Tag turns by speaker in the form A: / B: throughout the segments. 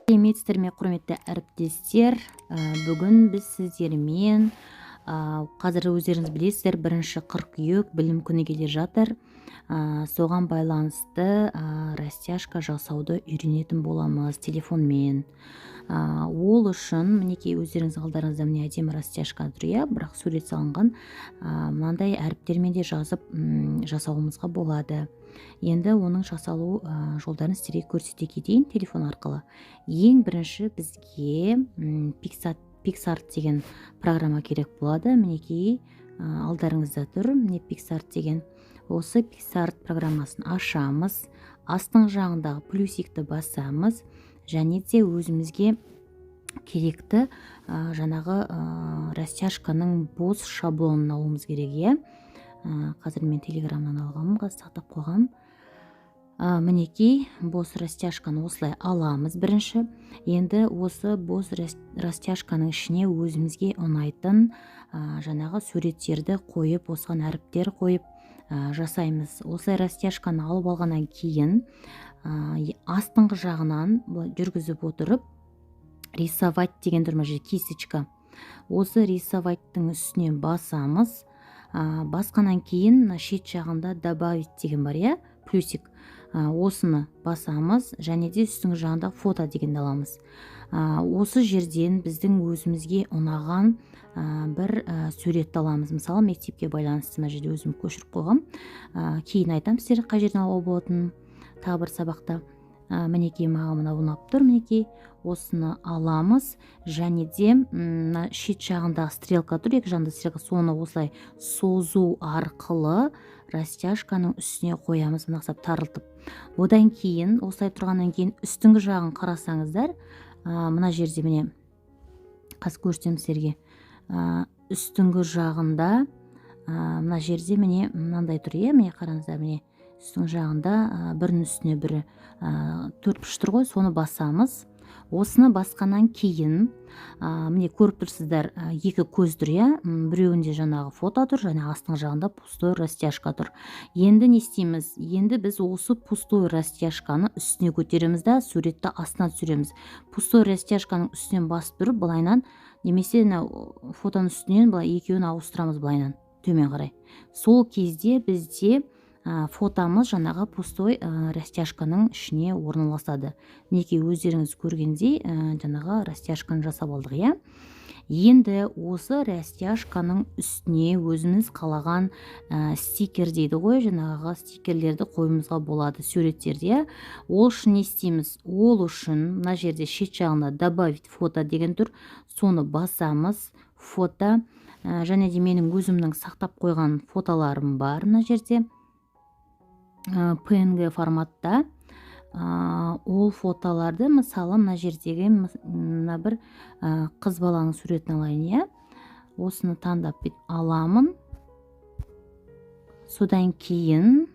A: Сәлеметсіздер ме, құрметті әріптестер. Бүгін біз сіздермен қазір өздеріңіз білесіздер, 1 қыркүйек білім күні келе жатыр. Соған байланысты растяжка жасауды үйренетін боламыз телефонмен. Ол үшін мінекей өздеріңіз алдарыңызда міне әдемі растяжка тұр, иә, бірақ сурет салынған. Мынандай әріптермен де жазып жасауымызға болады. Енді оның жасалу жолдарын сіздерге көрсете кетейін телефон арқылы. Ең бірінші бізге PicsArt деген программа керек болады. Мінекей алдарыңызда тұр. Міне PicsArt деген. Осы PicsArt программасын ашамыз. Астың жағындағы плюсикті басамыз. Және де өзімізге керекті жаңағы растяжканың бос шаблонын алуымыз керек, иә. Қазір мен телеграмнан алғанмын, сақтап қойғам. Мінекей бос растяжканы осылай аламыз бірінші. Енді осы бос растяжканың ішіне өзімізге ұнайтын жаңағы суреттерді қойып, осыған әріптер қойып жасаймыз. Осылай растяжканы алып алғаннан кейін астыңғы жағынан жүргізіп отырып рисовать деген тұр, мына кисточка. Осы рисоваттың үстіне басамыз. Басқаннан кейін шет жағында добавить деген бар, иә, плюсик. Осыны басамыз және де үстіңгі жағында фото дегенді аламыз. Осы жерден біздің өзімізге ұнаған бір суретті аламыз. Мысалы, мектепке байланысты мына жерде өзім көшіріп қойғам. Кейін айтам сіздерге қай жерден алуға болатынын тағы бір сабақта. Мінекей маған мына ұнап тұр, мінекей. Осыны аламыз және де шет жағындағы стрелка тұр, екі жағында стрелка, соны осылай созу арқылы растяжканың үстіне қоямыз, мына тарылтып. Одан кейін, осылай тұрғаннан кейін үстіңгі жағын қарасаңыздар, мына жерде міне қазір көрсетемін сіздерге. Үстіңгі жағында мына жерде міне мынандай тұр, иә, міне қараңыздар, міне үстіңгі жағында бірінің үстіне бірі 4 тұр ғой, соны басамыз. Осыны басқаннан кейін міне көріп тұрсыздар, екі көз тұр, иә, біреуінде жаңағы фото тұр, және астың жағында пустой растяжка тұр. Енді не істейміз? Енді біз осы пустой растяжканы үстіне көтереміз да суретті астына түсіреміз. Пустой растяжканың үстінен басып тұрып, былайнан немесе фотоның үстінен былай екеуін ауыстырамыз, былайнан төмен қарай. Сол кезде бізде фотомыз жаңағы пустой растяжканың ішіне орналасады. Неке өздеріңіз көргендей жаңағы растяжканы жасап алдық, иә. Енді осы растяжканың үстіне өзіміз қалаған стикер дейді ғой, жаңағы стикерлерді қойымызға болады, суреттерді, иә. Ол үшін не істейміз? Ол үшін мына жерде шет жағында добавить фото деген тұр, соны басамыз. Фото және де менің өзімнің сақтап қойған фотоларым бар мына жерде. PNG форматта. Ол фотоларды, мысалы, мына жердегі мына бір қыз баланың суретін алайын, иә. Осыны таңдап аламын. Содан кейін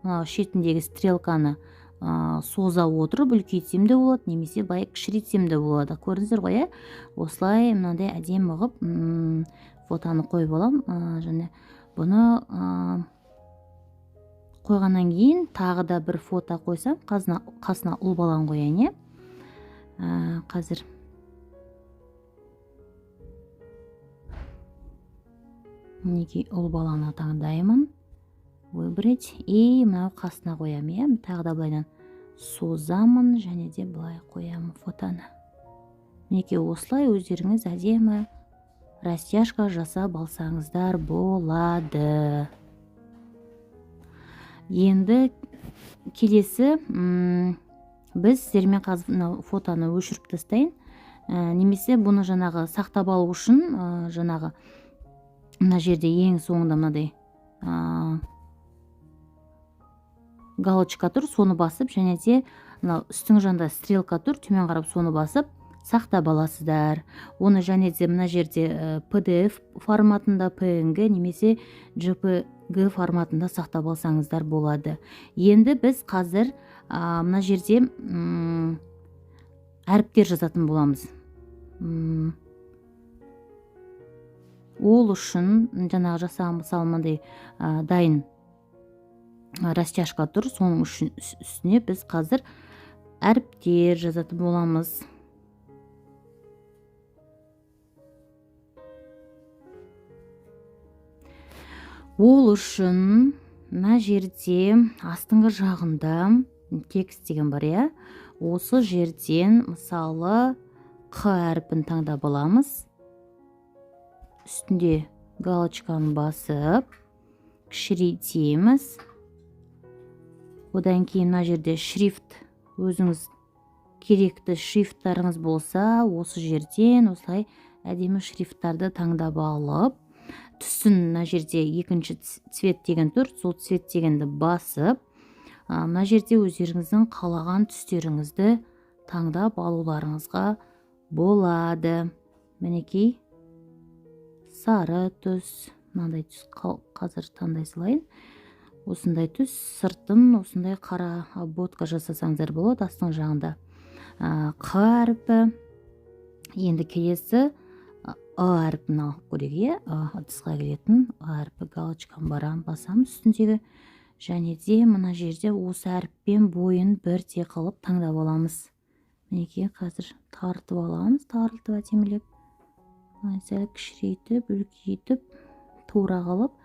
A: шетіндегі стрелканы соза отырып үлкейтсем де болады, немесе былай кішірейтсем де болады. Көрдіңіздер ғой, иә. Осылай мынандай әдемі қылып фотоны қойып алам. Және бұны қойғаннан кейін тағы да бір фото қойсам, қасына ұл баланы қояйын, иә. Қазір мінекей ұл баланы таңдаймын, выбрать, и мынау қасына қоям, иә. Тағы да былайдан созамын және де былай қоямын фотоны. Мінекей осылай өздеріңіз әдемі растяжка жасап алсаңыздар болады. Енді келесі біз сіздермен қазір фотоны өшіріп тастайын. Немесе бұны жаңағы сақтап алу үшін жаңағы мына жерде ең соңында мынадай галочка тұр, соны басып, және де үстіңгі жағында стрелка тұр, төмен қарап соны басып сақтап аласыздар. Оны және де мына жерде PDF форматында, PNG немесе JPG форматында сақтап алсаңыздар болады. Енді біз қазір мына жерде әріптер жазатын боламыз. Ол үшін жаңағы жасаған, мысалы, мынандай дайын растяжка тұр, соның үстіне біз қазір әріптер жазатын боламыз. Ол үшін мына жерде астыңғы жағында текст деген бар, иә. Осы жерден мысалы Қ әріпін таңдап аламыз. Үстінде галочканы басып, кішірейтеміз. Одан кейін мына жерде шрифт, өзіңіз керекті шрифттарыңыз болса, осы жерден осылай әдемі шрифттарды таңдап алып, түсін мына жерде екінші цвет деген тұр, сол цвет дегенді басып, мына жерде өздеріңіздің қалаған түстеріңізді таңдап алуларыңызға болады. Мінекей, сары түс, мынандай түс қазір таңдай салайын. Осындай түс, сыртын осындай қара обводка жасасаңыздар болады астың жағында. Қ әріпі. Енді келесі А әріпін алып көрейік. Ыдысқа келетін А әріпі галочканы басамыз үстіндегі. Және де мына жерде осы әріппен бойын бірдей қылып таңдап аламыз. Мінекей, қазір тартып аламыз, тартып әдемілеп. Сәл кішірейтіп, үлкейтіп, тура қылып,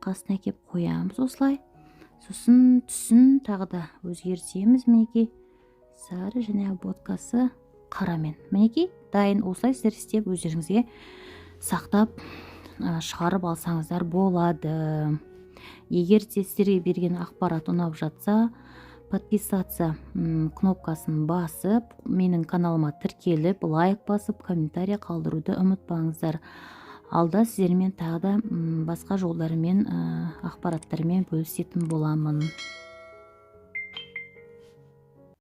A: қасына кеп қоямыз осылай. Сосын түсін тағы да өзгертеміз. Мінекей, сары және обводкасы қарамен. Мінекей, дайын. Осылай сіздер істеп өздеріңізге сақтап шығарып алсаңыздар болады. Егер сіздерге берген ақпарат ұнап жатса, подписаться кнопкасын басып, менің каналыма тіркеліп, лайк басып, комментарий қалдыруды ұмытпаңыздар. Алда сіздермен тағы да басқа жолдармен, ақпараттармен бөлісетін боламын.